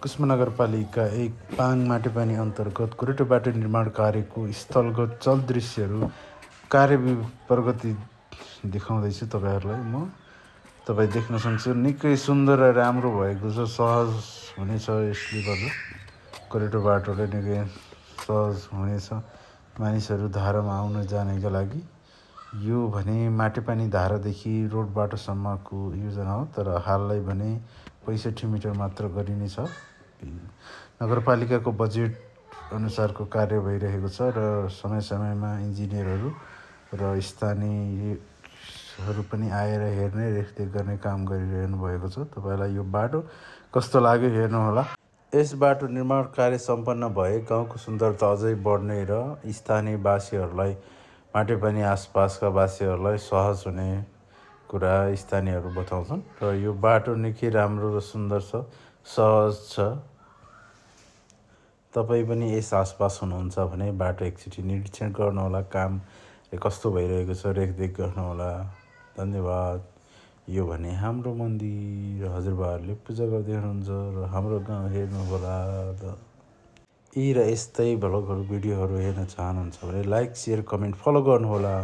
कुस्मा नगरपालिका 1 पाङ माटेपानी अन्तर्गत गोरेटो बाटो निर्माण कार्यको स्थलगत चल दृश्यहरू कार्य प्रगति देखाउँदैछु तपाईँहरूलाई म। तपाईँ देख्न सक्छु निकै सुन्दर र राम्रो भएको छ, सहज हुनेछ। यसले गर्दा गोरेटो बाटोले निकै सहज हुनेछ मानिसहरू धारामा आउन जानेका लागि। यो भने माटेपानी धारादेखि रोड बाटोसम्मको योजना हो, तर हाललाई भने 65 मिटर मात्र गरिनेछ। नगरपालिकाको बजेट अनुसारको कार्य भइरहेको छ र समय समयमा इन्जिनियरहरू र स्थानीयहरू पनि आएर हेर्ने रेखदेख गर्ने काम गरिरहनु भएको छ। तपाईँलाई यो बाटो कस्तो लाग्यो हेर्नुहोला। यस बाटो निर्माण कार्य सम्पन्न भए गाउँको सुन्दरता अझै बढ्ने र स्थानीयवासीहरूलाई माटेपानी आसपासका वासीहरूलाई सहज हुने कुरा स्थानीयहरू बताउँछन् र यो बाटो निकै राम्रो र सुन्दर छ, सहज छ। तपाईँ पनि यस आसपास हुनुहुन्छ भने बाटो एकचोटि निरीक्षण गर्नुहोला, काम कस्तो भइरहेको छ रेखदेख गर्नुहोला। धन्यवाद। यो भने हाम्रो मन्दिर हजुरबाहरूले पूजा गर्दै हुनुहुन्छ र हाम्रो गाउँ हेर्नुहोला। यी र यस्तै भ्लगहरू भिडियोहरू हेर्न चाहनुहुन्छ भने लाइक, सेयर, कमेन्ट, फलो गर्नुहोला।